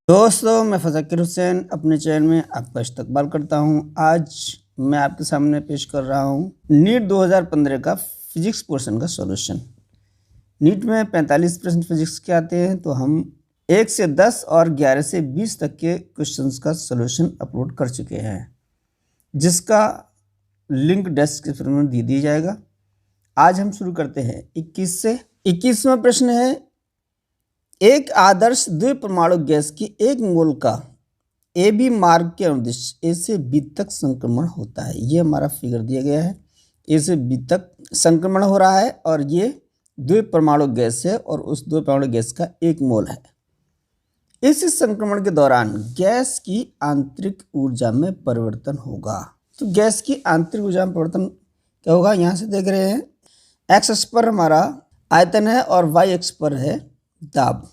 दोस्तों, मैं फ़ज़ाकिर हुसैन अपने चैनल में आपका इस्तकबाल करता हूं। आज मैं आपके सामने पेश कर रहा हूं नीट 2015 का फिजिक्स पोर्शन का सॉल्यूशन। नीट में 45 प्रश्न फिजिक्स के आते हैं, तो हम 1 से 10 और 11 से 20 तक के क्वेश्चंस का सॉल्यूशन अपलोड कर चुके हैं, जिसका लिंक डिस्क्रिप्शन में दे दिया जाएगा। आज हम शुरू करते हैं 21 से। 21वां प्रश्न है, एक आदर्श द्विपरमाणु गैस की 1 मोल का ए बी मार्ग के अनुदिश ए से बी तक संक्रमण होता है। ये हमारा फिगर दिया गया है, ए से बी तक संक्रमण हो रहा है और ये द्विपरमाणु गैस है और उस द्विपरमाणु गैस का 1 मोल है। इस संक्रमण के दौरान गैस की आंतरिक ऊर्जा में परिवर्तन होगा। तो गैस की आंतरिक ऊर्जा में परिवर्तन क्या होगा, यहाँ से देख रहे हैं। एक्स अक्ष पर हमारा आयतन है और वाई अक्ष पर है दाब।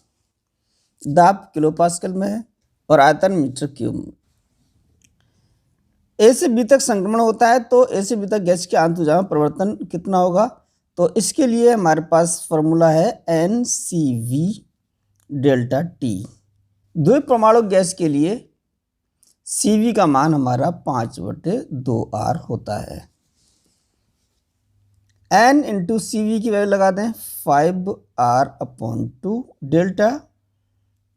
दाब किलो पास्कल में है और आयतन मीटर क्यूब में। ए से बी तक संक्रमण होता है, तो ए से बी तक गैस की आंतरिक ऊर्जा में परिवर्तन कितना होगा, तो इसके लिए हमारे पास फॉर्मूला है NCV डेल्टा टी। द्विपरमाणु गैस के लिए CV का मान हमारा 5/2R होता है। N इंटू CV की वैल्यू लगा दें 5R/2 डेल्टा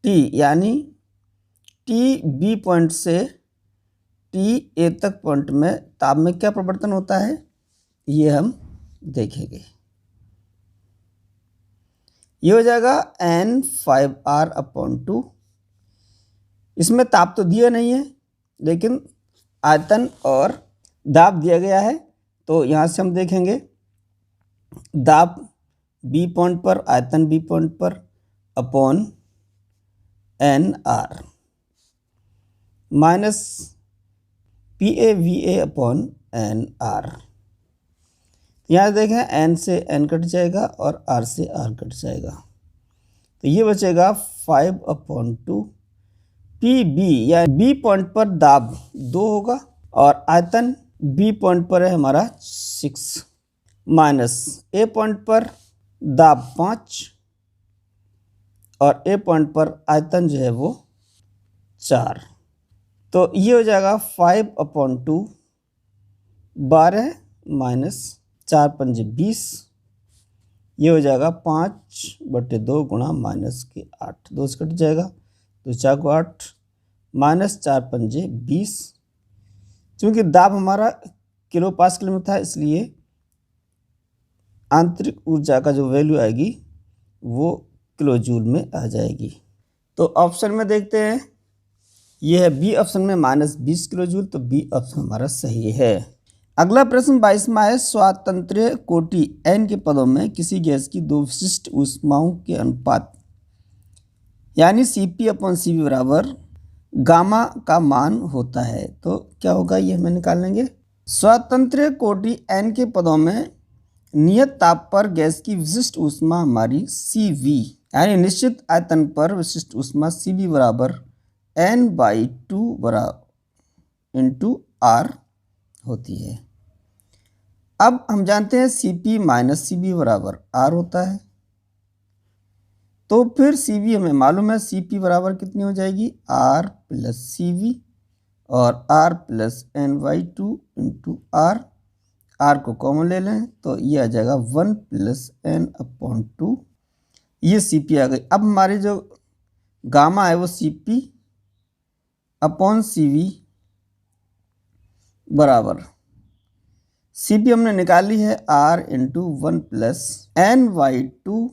T, यानी T B पॉइंट से T A तक पॉइंट में ताप में क्या परिवर्तन होता है, ये हम देखेंगे। ये हो जाएगा N 5R/2। इसमें ताप तो दिया नहीं है, लेकिन आयतन और दाब दिया गया है, तो यहाँ से हम देखेंगे दाब B पॉइंट पर, आयतन B पॉइंट पर upon NR minus PAVA upon NR। यहाँ देखें N से N कट जाएगा और R से R कट जाएगा, तो ये बचेगा 5/2 PB, या B पॉइंट पर दाब 2 होगा और आयतन B पॉइंट पर है हमारा 6 माइनस A पॉइंट पर दाब 5 और A पॉइंट पर आयतन जो है वो 4। तो ये हो जाएगा 5/2 12 माइनस 4 पंजे 20। ये हो जाएगा 5/2 गुणा माइनस के 8, 2 से कट जाएगा, 2 4 को 8 माइनस 4 पंजे 20। चूँकि दाब हमारा किलो पास्कल में था, इसलिए आंतरिक ऊर्जा का जो वैल्यू आएगी वो किलो जूल में आ जाएगी। तो ऑप्शन में देखते हैं, ये है बी ऑप्शन में -20 किलो जूल, तो बी ऑप्शन हमारा सही है। अगला प्रश्न 22वां है, स्वातंत्र्य कोटि N के पदों में किसी गैस की 2 विशिष्ट ऊष्माओं के अनुपात यानी CP/CV बराबर गामा का मान होता है। तो क्या होगा, ये हमें निकाल लेंगे। स्वातंत्र्य कोटि N के पदों में नियत ताप पर गैस की विशिष्ट ऊष्मा हमारी CV, यानी निश्चित आयतन पर विशिष्ट ऊष्मा CV बराबर N/2 इंटू R होती है। अब हम जानते हैं CP माइनस CV बराबर R होता है, तो फिर CV हमें मालूम है, CP बराबर कितनी हो जाएगी, R प्लस CV और R plus N/2 into R। R को कॉमन ले लें तो ये आ जाएगा 1 प्लस N/2। ये CP आ गई। अब हमारी जो गामा है वो CP अपॉन CV बराबर, CP हमने निकाली है R इंटू 1 प्लस N/2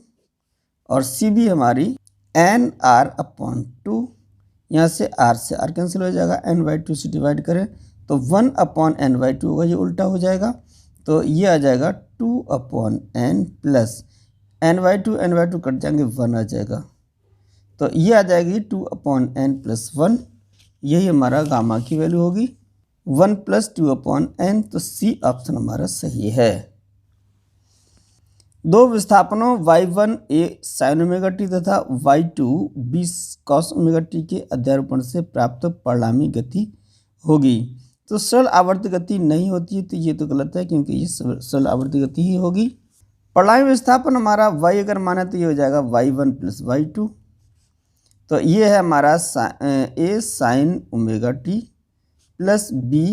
और CV हमारी NR/2। यहाँ से R से R कैंसिल हो जाएगा, N/2 से डिवाइड करें तो 1/N/2 होगा, ये उल्टा हो जाएगा, तो ये आ जाएगा 2/N प्लस N/2 कट जाएंगे, 1 आ जाएगा, तो ये आ जाएगी 2/N प्लस 1। यही हमारा गामा की वैल्यू होगी 1 प्लस 2/N, तो C ऑप्शन हमारा सही है। 2 विस्थापनों y1 a sin omega T तथा y2 b cos omega T के अध्यारोपण से प्राप्त परिणामी गति होगी। तो सरल आवर्त गति नहीं होती है, तो ये तो गलत है, क्योंकि ये सरल आवर्त गति ही होगी। परिणामी विस्थापन हमारा y अगर माना तो ये हो जाएगा y1 प्लस y2 तो ये है हमारा A sine omega T plus B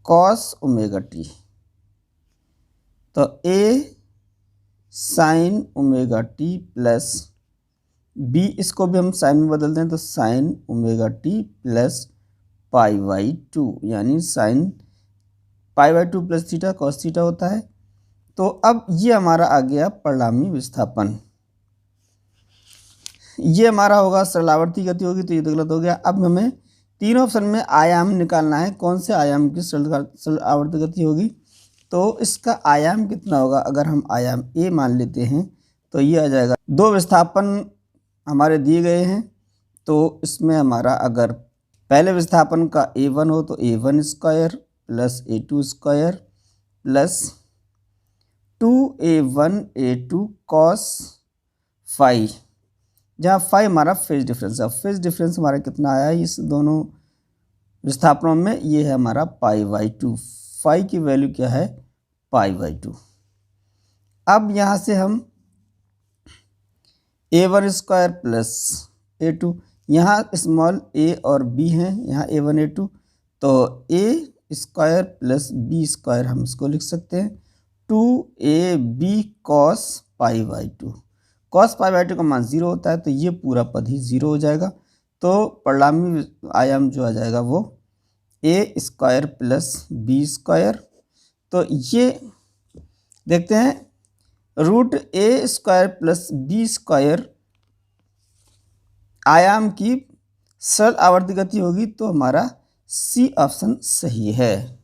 cos omega T. तो A sine omega T plus B, इसको भी हम साइन में बदलते हैं तो sine omega T plus pi by two, यानी sine pi by two plus theta cos theta होता है। तो अब ये हमारा आ गया परिणामी विस्थापन। ये हमारा होगा सरल आवर्ती गति होगी, तो ये तो गलत हो गया। अब हमें तीनों ऑप्शन में आयाम निकालना है, कौन से आयाम की सरल आवर्ती गति होगी। तो इसका आयाम कितना होगा, अगर हम आयाम ए मान लेते हैं तो ये आ जाएगा, दो विस्थापन हमारे दिए गए हैं। तो इसमें हमारा अगर पहले विस्थापन का a1 हो तो a1 square plus a2 square plus 2a1 a2 cos phi, जहाँ फाई हमारा फेज डिफरेंस है। फेज डिफरेंस हमारा कितना आया है इस दोनों विस्थापनों में, ये है हमारा पाई बाई टू। फाई की वैल्यू क्या है, पाई बाई टू। अब यहाँ से हम a1 स्क्वायर प्लस a2, यहाँ स्मॉल a और b हैं, यहाँ a1 a2, तो a square plus b square हम इसको लिख सकते हैं 2ab cos pi by to. Cos pi by to का मान 0 होता है, तो ये पूरा पद ही 0 हो जाएगा। तो परिणामी आयाम जो आ जाएगा वो a square plus b square. तो ये देखते हैं root a square plus b square आयाम की सरल आवर्ती गति होगी, तो हमारा सी ऑप्शन सही है।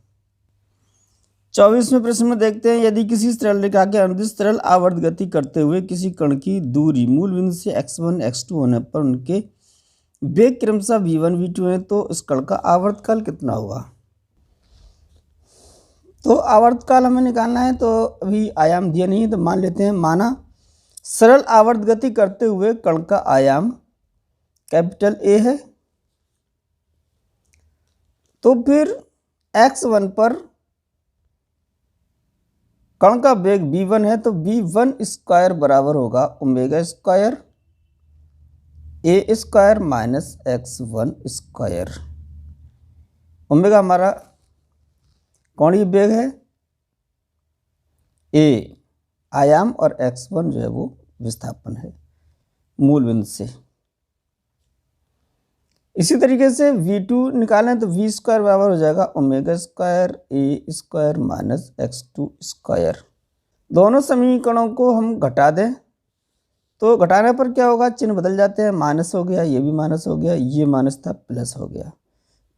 24वें प्रश्न में देखते हैं, यदि किसी सरल रेखा के अनुदिश सरल आवर्त गति करते हुए किसी कण की दूरी मूल बिंदु से x1 x2 होने पर उनके वेग क्रमशः v1 v2 हैं, तो इस कण का आवर्तकाल कितना होगा। तो आवर्तकाल हमें निकालना है, तो अभी आयाम दिया नहीं है, तो मान लेते हैं, माना सरल आवर्त गति करते हुए कण का आयाम कैपिटल A है, तो फिर x1 पर कण का वेग v1 है, तो v1 स्क्वायर बराबर होगा omega square a square minus x1 square. Omega हमारा कोणीय वेग है, a आयाम और x1 जो है वो विस्थापन है मूल बिंदु से। इसी तरीके से v2 निकालें तो v स्क्वायर बराबर हो जाएगा omega square a square minus x2 square. दोनों समीकरणों को हम घटा दें, तो घटाने पर क्या होगा, चिन्ह बदल जाते हैं, माइनस हो गया, ये भी माइनस हो गया, ये माइनस था प्लस हो गया,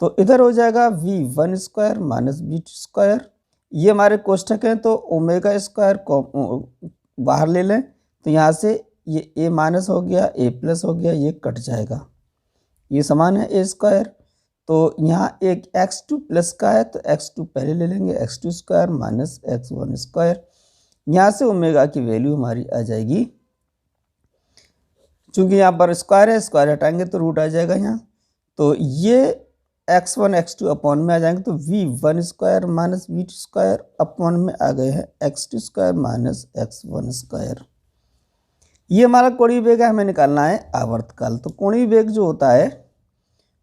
तो इधर हो जाएगा v1 square minus v2 square. ये हमारे कोष्ठक हैं, तो ओमेगा स्क्वायर को बाहर ले लें, तो यहाँ से ये a माइनस हो गया, a प्लस हो गया, ये कट जाएगा, ये समान है a स्क्वायर। तो यहाँ एक x2 प्लस का है, तो x2 पहले ले लेंगे, x2 square minus x1 square. यहाँ से ओमेगा की वैल्यू हमारी आ जाएगी, चूंकि यहाँ पर स्क्वायर है, स्क्वायर हटाएंगे तो रूट आ जाएगा यहाँ, तो ये x1 x2 अपॉन में आ जाएंगे, तो v1 square minus v2 square upon में आ गए हैं x2 square minus x1 square. ये हमारा कोणीय वेग है, हमें निकालना है आवर्तकाल। तो कोणीय वेग जो होता है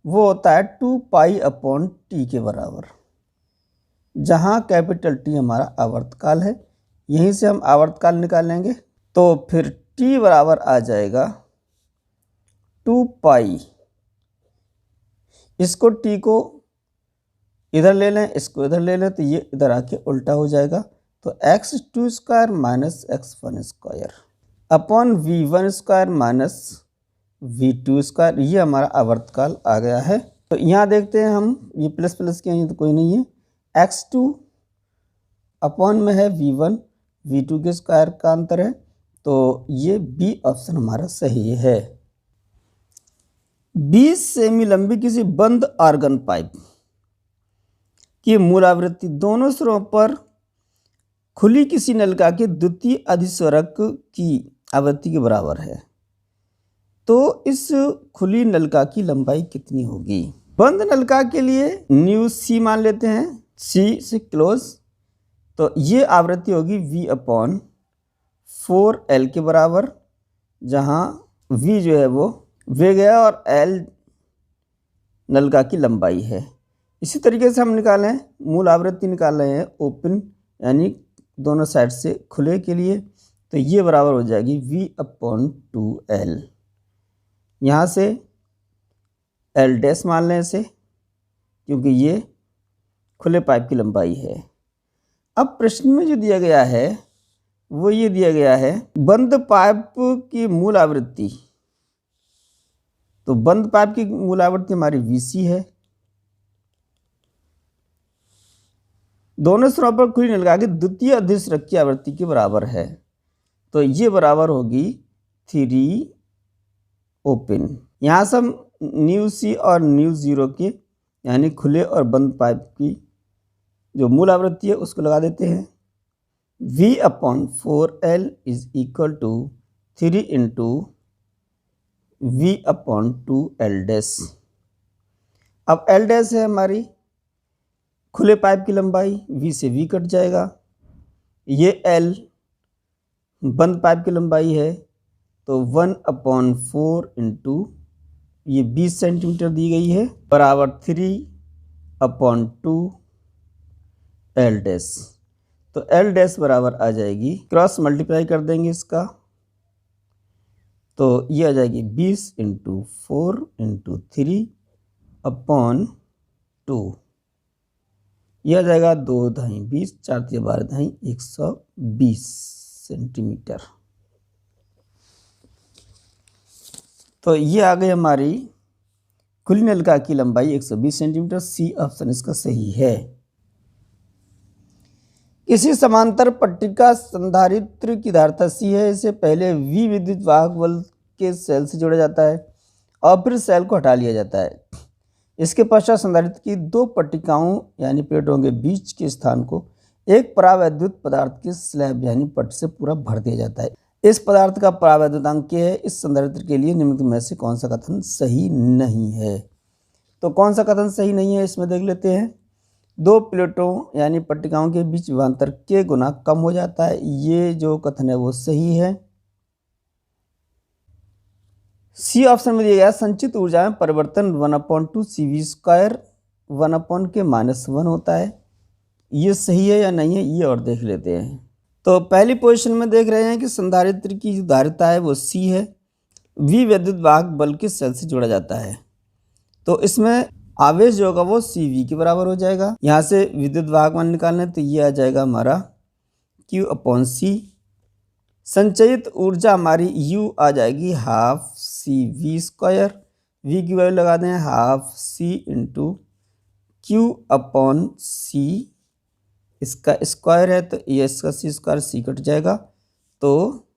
वो होता है 2 पाई अपॉन टी के बराबर, जहाँ कैपिटल टी हमारा आवर्तकाल है, यहीं से हम आवर्तकाल निकालेंगे। तो फिर टी बराबर आ जाएगा 2 पाई, इसको टी को इधर ले लें, इसको इधर ले लें, तो ये इधर आके उल्टा हो जाएगा, तो x2 square minus x1 square upon v1 square minus v2 square. ये हमारा आवर्तकाल आ गया है। तो यहाँ देखते हैं हम, ये प्लस प्लस के हैं तो कोई नहीं है, x2 अपॉन में है v1, v2 के स्क्वायर का अंतर है, तो ये बी ऑप्शन हमारा सही है। 20 सेमी लंबी किसी बंद आर्गन पाइप की मूल आवृत्ति दोनों सिरों पर खुली किसी नलिका के द्वितीय अधिस्वरक की आवृत्ति के बराबर है, तो इस खुली नलिका की लंबाई कितनी होगी। बंद नलिका के लिए न्यू सी मान लेते हैं, सी से क्लोज, तो ये आवृत्ति होगी v अपॉन 4L के बराबर, जहाँ v जो है वो वेग है और l नलिका की लंबाई है। इसी तरीके से हम निकालें, मूल आवृत्ति निकाल रहे हैं ओपन यानी दोनों साइड से खुले के लिए, तो ये बराबर हो जाएगी v/2l। यहाँ से l डैश मान लें इसे, क्योंकि ये खुले पाइप की लंबाई है। अब प्रश्न में जो दिया गया है वो ये दिया गया है बंद पाइप की मूल आवृत्ति। तो बंद पाइप की मूल आवृत्ति हमारी Vc है। दोनों सिरों पर खुली नलिका की द्वितीय अधिश्रक की आवृत्ति के बराबर है, तो ये बराबर होगी 3 ओपन। यहाँ से हम ν और ν0 के यानी खुले और बंद पाइप की जो मूल आवृत्ति है उसको लगा देते हैं। v/4l is equal to 3 into v/2l dash. अब l डैश है हमारी खुले पाइप की लंबाई, v से v कट जाएगा। ये l बंद पाइप की लंबाई है, तो 1/4 इंटू ये 20 सेंटीमीटर दी गई है बराबर 3/2 l डैश। तो l डैश बराबर आ जाएगी, क्रॉस मल्टीप्लाई कर देंगे इसका, तो ये आ जाएगी 20 इंटू 4 इंटू 3/2। यह आ जाएगा 2 × 20, 4 × 12 120 सेंटीमीटर। तो ये आ गई हमारी खुली नलिका की लंबाई 120 सेंटीमीटर। सी ऑप्शन इसका सही है। किसी समांतर पट्टिका संधारित्र की धारिता C है, इसे पहले V विद्युत वाहक बल के सेल से जोड़ा जाता है और फिर सेल को हटा लिया जाता है। इसके पश्चात संधारित्र की 2 पट्टिकाओं यानी प्लेटों के बीच के स्थान को एक परावैद्युत पदार्थ के स्लैब यानी पट से पूरा भर दिया जाता है। इस पदार्थ का परावैद्युतांक है। इस संधारित्र के लिए निम्नलिखित में से कौन सा कथन सही नहीं है? तो कौन सा कथन सही नहीं है इसमें देख लेते हैं। 2 प्लेटों यानी पट्टिकाओं के बीच विभवांतर k गुना कम हो जाता है, ये जो कथन है वो सही है। सी ऑप्शन में दिया गया संचित ऊर्जा में परिवर्तन 1/2 CV² 1/k-1 होता है, ये सही है या नहीं है ये और देख लेते हैं। तो पहली पोजीशन में देख रहे हैं कि संधारित्र की जो धारिता है वो C है, V विद्युत वाहक बल के सेल से जोड़ा जाता है, तो इसमें आवेश जो होगा वो CV के बराबर हो जाएगा। यहाँ से विद्युत वाहक मान निकालना है, तो ये आ जाएगा हमारा Q/C। संचयित ऊर्जा हमारी U आ जाएगी 12 CV²। V की वैल्यू लगा दें 12 C इंटू Q/C, इसका स्क्वायर है तो ये इसका C² C कट जाएगा, तो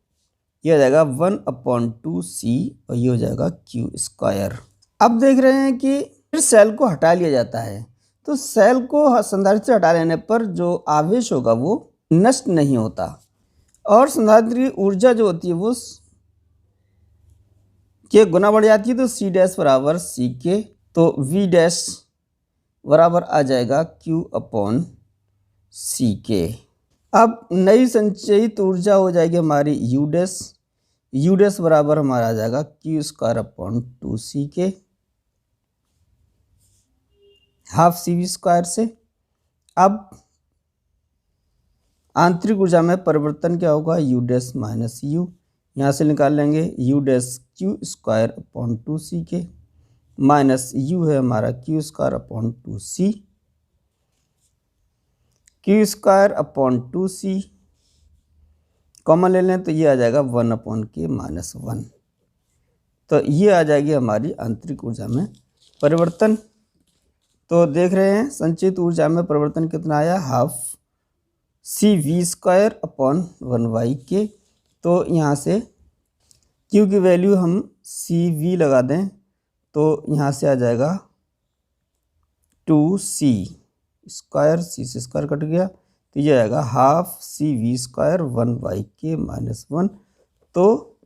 ये आ जाएगा 1/2 C और ये हो जाएगा Q²। अब देख रहे हैं कि फिर सेल को हटा लिया जाता है, तो सेल को संधारित्र से हटा लेने पर जो आवेश होगा वो नष्ट नहीं होता और संधारित्र की ऊर्जा जो होती है वो के गुना बढ़ जाती है, तो C' बराबर CK, तो V' बराबर आ जाएगा Q/CK। अब नई संचयित ऊर्जा हो जाएगी हमारी U' बराबर हमारा आ जाएगा Q²/2CK 12 CV² से। अब आंतरिक ऊर्जा में परिवर्तन क्या होगा U' माइनस U, यहाँ से निकाल लेंगे U' Q²/2CK माइनस U है हमारा Q²/2C, Q²/2C कॉमन ले लें तो ये आ जाएगा 1/k-1, तो ये आ जाएगी हमारी आंतरिक ऊर्जा में परिवर्तन। तो देख रहे हैं संचित ऊर्जा में परिवर्तन कितना आया 12 CV²/1/k, तो यहाँ से Q की वैल्यू हम CV लगा दें तो यहाँ से आ जाएगा 2C², C से स्क्वायर कट गया तो ये आएगा 12 CV²/1/k-1, तो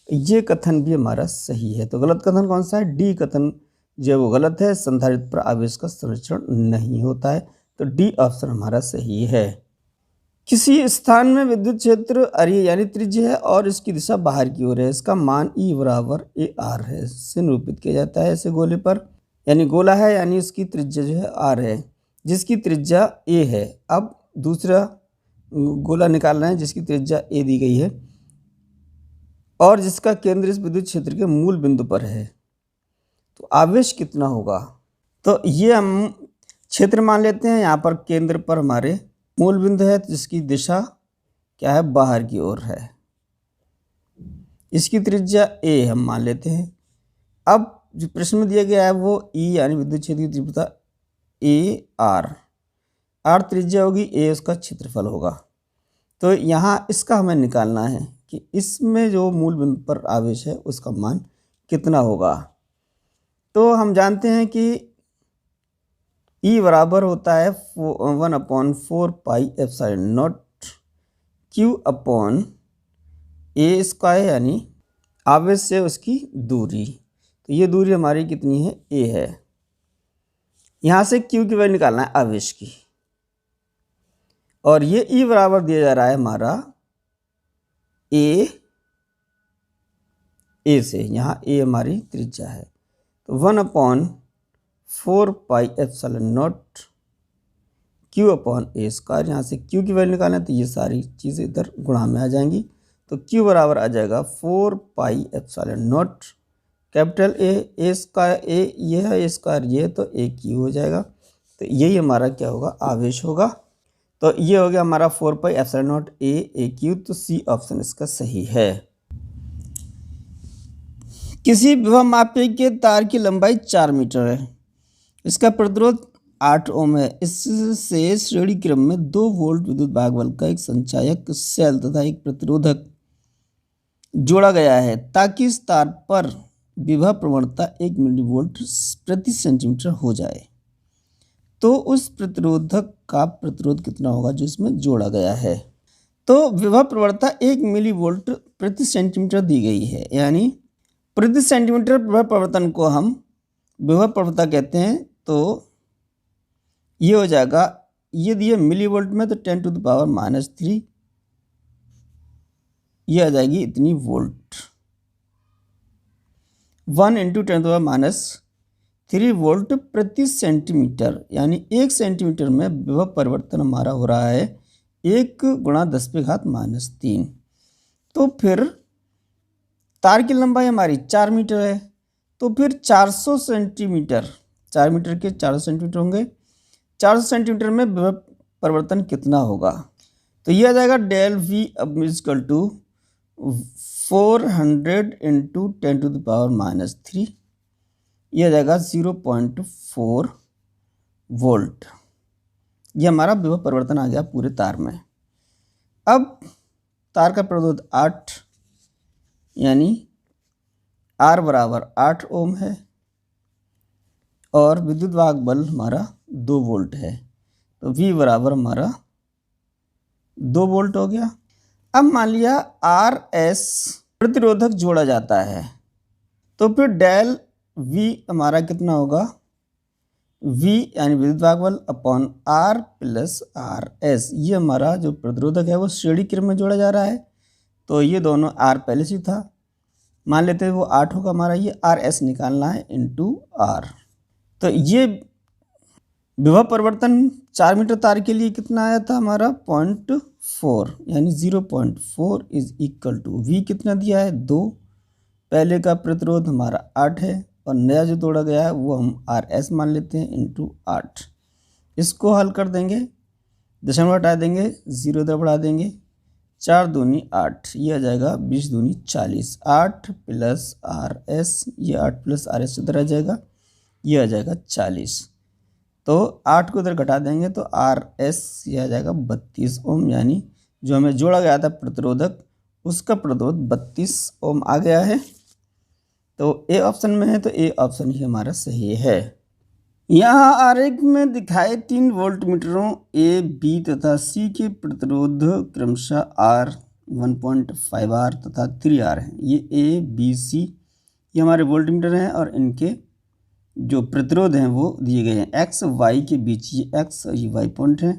ये कथन भी हमारा सही है। तो गलत कथन कौन सा है? डी कथन जो वो गलत है, संधारित्र पर आवेश का संरक्षण नहीं होता है, तो डी ऑप्शन हमारा सही है। किसी स्थान में विद्युत क्षेत्र अरीय यानी त्रिज्य है और इसकी दिशा बाहर की ओर है। इसका मान E बराबर AR है। इससे निरूपित किया जाता है। ऐसे गोले पर यानी गोला है यानी इसकी त्रिज्या जो है R है, जिसकी त्रिज्या A है। अब दूसरा गोला निकालना है जिसकी त्रिज्या A दी गई है और जिसका केंद्र इस विद्युत क्षेत्र के मूल बिंदु पर है। तो आवेश कितना होगा? तो ये हम क्षेत्र मान लेते हैं। यहाँ पर केंद्र पर हमारे मूल बिंदु है जिसकी दिशा क्या है? बाहर की ओर है। इसकी त्रिज्या A हम मान लेते हैं। अब जो प्रश्न में दिया गया है वो E यानी विद्युत क्षेत्र की तीव्रता AR त्रिज्या होगी, A उसका क्षेत्रफल होगा। तो यहाँ इसका हमें निकालना है कि इसमें जो मूल बिंदु पर आवेश है उसका मान कितना होगा। तो हम जानते हैं कि E बराबर होता है 1/4 pi epsilon not Q upon A square यानी आवेश से उसकी दूरी। तो ये दूरी हमारी कितनी है? A है। यहाँ से Q की वैल्यू निकालना है आवेश की, और ये E बराबर दिया जा रहा है हमारा A से। यहाँ A हमारी त्रिज्या है। तो 1/4 pi epsilon not Q upon A square. यहाँ से Q की वैल्यू निकालें तो ये सारी चीज़ें इधर गुणा में आ जाएंगी। तो Q बराबर आ जाएगा 4 pi epsilon not capital A square. A ये है, A स्क्वायर ये, तो AQ हो जाएगा। तो यही हमारा क्या होगा? आवेश होगा। तो ये हो गया हमारा 4 पाई एप्सिलॉन नॉट AQ। तो C ऑप्शन इसका सही है। किसी विभव मापी के तार की लंबाई 4 मीटर है। इसका प्रतिरोध 8 ओम है। इससे श्रेणी क्रम में 2 वोल्ट विद्युत भाग बल का एक संचायक सेल तथा एक प्रतिरोधक जोड़ा गया है ताकि इस तार पर विभव प्रवणता 1 मिलीवोल्ट प्रति सेंटीमीटर हो जाए। तो उस प्रतिरोधक का प्रतिरोध कितना होगा जो इसमें जोड़ा गया है? तो विभव प्रवणता 1 मिलीवोल्ट प्रति सेंटीमीटर दी गई है, यानी प्रति सेंटीमीटर विभव प्रवर्तन को हम विभव प्रवणता कहते हैं। तो ये हो जाएगा, ये दिए मिलीवोल्ट में तो 10⁻³ ये आ जाएगी इतनी वोल्ट। 1 × 10⁻³ वोल्ट प्रति सेंटीमीटर, यानी 1 सेंटीमीटर में विभव परिवर्तन हमारा हो रहा है 1 × 10⁻³ तो फिर तार की लंबाई हमारी 4 मीटर है। तो फिर 400 सेंटीमीटर, 4 मीटर के 400 सेंटीमीटर होंगे। 400 सेंटीमीटर में विभव परिवर्तन कितना होगा? तो ये आ जाएगा डेल V = 400 × 10⁻³ ये आ जाएगा 0.4 वोल्ट। ये हमारा विभव परिवर्तन आ गया पूरे तार में। अब तार का प्रतिरोध 8 यानी R बराबर 8 ओम है और विद्युत वाहक बल हमारा 2 वोल्ट है। तो V बराबर हमारा 2 वोल्ट हो गया। अब मान लिया RS प्रतिरोधक जोड़ा जाता है, तो फिर डेल V हमारा कितना होगा? V यानी विद्युत वाहक बल अपॉन R + RS। ये हमारा जो प्रतिरोधक है वो श्रेणी क्रम में जोड़ा जा रहा है। तो ये दोनों R पहले से था, मान लेते हैं वो 8 होगा हमारा। ये RS निकालना है × R। तो ये विभव परिवर्तन 4 मीटर तार के लिए कितना आया था हमारा? 0.4 यानी 0.4 = V कितना दिया है? 2। पहले का प्रतिरोध हमारा 8 है और नया जो जोड़ा गया है वो हम RS मान लेते हैं × 8। इसको हल कर देंगे, दशमलव हटा देंगे, 0 इधर बढ़ा देंगे, 4 दूनी 8, ये आ जाएगा 20 दूनी 40। 8 + RS, ये 8 + RS इधर आ जाएगा, ये आ जाएगा 40। तो 8 को इधर घटा देंगे तो RS ये आ जाएगा 32 ओम, यानी जो हमें जोड़ा गया था प्रतिरोधक उसका प्रतिरोध 32 ओम आ गया है। तो A ऑप्शन में है, तो A ऑप्शन ही हमारा सही है। यहाँ आरेख में दिखाए 3 वोल्ट मीटरों A, B तथा C के प्रतिरोध क्रमशः R 1.5R तथा 3R हैं। ये A, B, C ये हमारे वोल्ट मीटर हैं और इनके जो प्रतिरोध हैं वो दिए गए हैं X, Y के बीच। ये X और ये Y पॉइंट है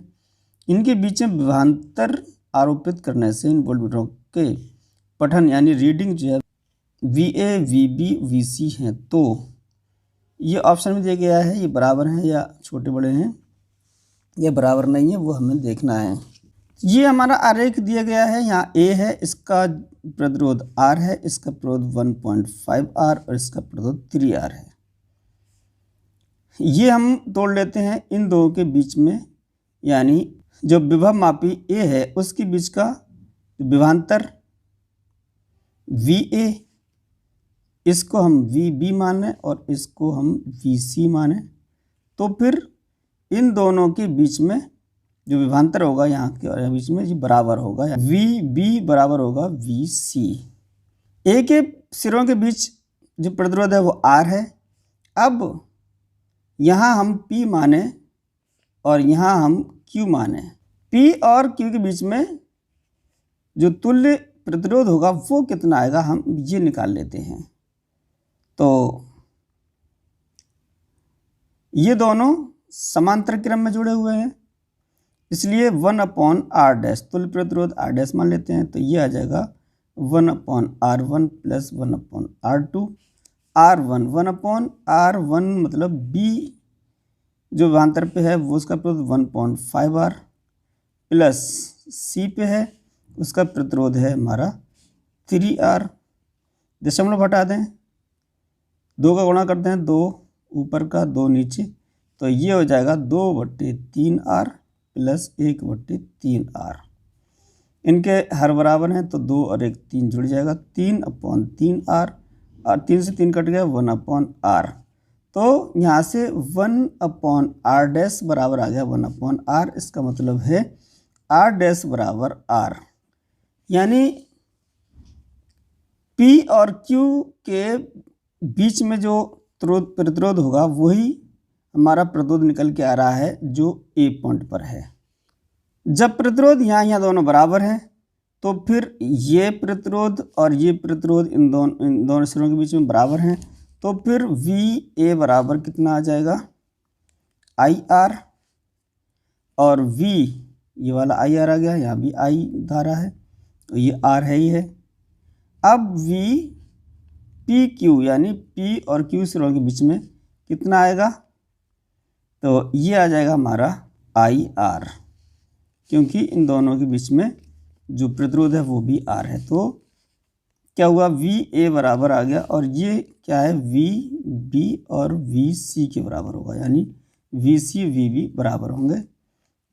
इनके बीच में विभवांतर आरोपित करने से इन वोल्टमीटरों के पठन यानी रीडिंग जो है VA, VB, VC हैं। तो ये ऑप्शन में दिया गया है, ये बराबर हैं या छोटे बड़े हैं या बराबर नहीं है, वो हमें देखना है। ये हमारा आरेख दिया गया है, यहाँ A है, इसका प्रतिरोध R है, इसका प्रतिरोध 1.5 R और इसका प्रतिरोध 3 R है। ये हम तोड़ लेते हैं इन दो के बीच में, यानी जो विभव मापी A है उसके बीच का विभवांतर VA, इसको हम VB माने और इसको हम VC माने। तो फिर इन दोनों के बीच में जो विभवांतर होगा यहाँ के बीच में ये बराबर होगा, VB बराबर होगा VC। A के सिरों के बीच जो प्रतिरोध है वो R है। अब यहाँ हम P माने और यहाँ हम Q माने। P और Q के बीच में जो तुल्य प्रतिरोध होगा वो कितना आएगा, हम ये निकाल लेते हैं। तो ये दोनों समांतर क्रम में जुड़े हुए हैं, इसलिए 1/R डैश तुल्य प्रतिरोध R डैश मान लेते हैं। तो ये आ जाएगा 1/R1 plus 1/R2। R1 1/R1 मतलब B जो विभवांतर पे है वो उसका प्रतिरोध 1.5R प्लस C पे है उसका प्रतिरोध है हमारा 3R। दशमलव हटा दें, 2 का गुणा करते हैं, 2 ऊपर का 2 नीचे, तो ये हो जाएगा 2/3R प्लस 1/3R। इनके हर बराबर हैं तो 2 और 1 3 जुड़ जाएगा, 3/3R और 3 से 3 कट गया 1/R। तो यहाँ से 1/R डैश बराबर आ गया 1/R। इसका मतलब है R डैश बराबर R, यानी P और Q के बीच में जो प्रतिरोध होगा वही हमारा प्रतिरोध निकल के आ रहा है जो A पॉइंट पर है। जब प्रतिरोध यहाँ दोनों बराबर हैं तो फिर ये प्रतिरोध और ये प्रतिरोध इन दोनों सिरों के बीच में बराबर हैं, तो फिर VA बराबर कितना आ जाएगा IR, और V ये वाला IR आ गया, यहाँ भी I धारा है तो ये R है ही है। अब VPQ यानी P और Q सिरों के बीच में कितना आएगा, तो ये आ जाएगा हमारा IR, क्योंकि इन दोनों के बीच में जो प्रतिरोध है वो भी R है। तो क्या हुआ, VA बराबर आ गया और ये क्या है VB और VC के बराबर होगा, यानी VC VB बराबर होंगे।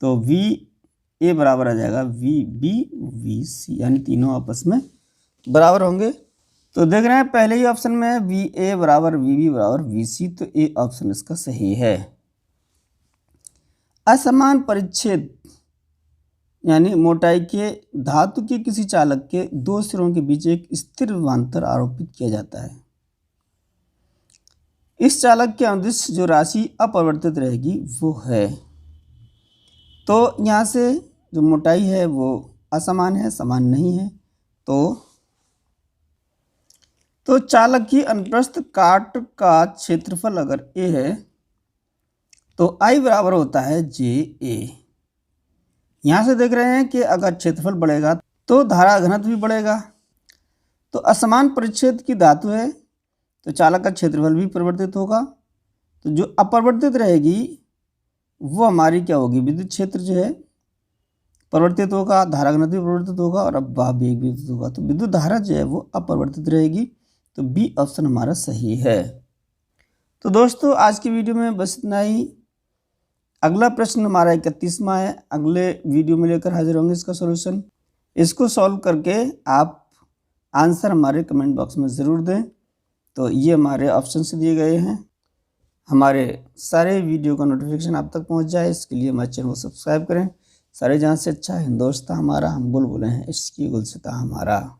तो VA बराबर आ जाएगा VB VC, यानी तीनों आपस में बराबर होंगे। तो देख रहे हैं पहले ही ऑप्शन में है VA बराबर VB बराबर VC, तो ए ऑप्शन इसका सही है। असमान परिच्छेद यानी मोटाई के धातु के किसी चालक के दो सिरों के बीच एक स्थिर विभवांतर आरोपित किया जाता है। इस चालक के अनुदिश जो राशि अपरिवर्तित रहेगी वो है, तो यहाँ से जो मोटाई है वो असमान है, समान नहीं है। तो चालक की अनुप्रस्थ काट का क्षेत्रफल अगर A है तो I बराबर होता है JA। यहाँ से देख रहे हैं कि अगर क्षेत्रफल बढ़ेगा तो धारा घनत्व भी बढ़ेगा। तो असमान परिच्छेद की धातु है तो चालक का क्षेत्रफल भी परिवर्तित होगा। तो जो अपरिवर्तित रहेगी वो हमारी क्या होगी, विद्युत क्षेत्र जो है परिवर्तित होगा, धारा घनत्व भी परिवर्तित होगा और अपवाह भी परिवर्तित होगा। तो विद्युत धारा जो है वो अपरिवर्तित रहेगी, तो बी ऑप्शन हमारा सही है। तो दोस्तों आज की वीडियो में बस इतना ही। अगला प्रश्न हमारा 31वां है, अगले वीडियो में लेकर हाजिर होंगे इसका सॉल्यूशन। इसको सॉल्व करके आप आंसर हमारे कमेंट बॉक्स में ज़रूर दें। तो ये हमारे ऑप्शन से दिए गए हैं। हमारे सारे वीडियो का नोटिफिकेशन आप तक पहुंच जाए इसके लिए हमारे चैनल को सब्सक्राइब करें। सारे जहाँ से अच्छा हिंदोस्तान हमारा, हम बुलबुलें हैं इसकी गुलसिता हमारा।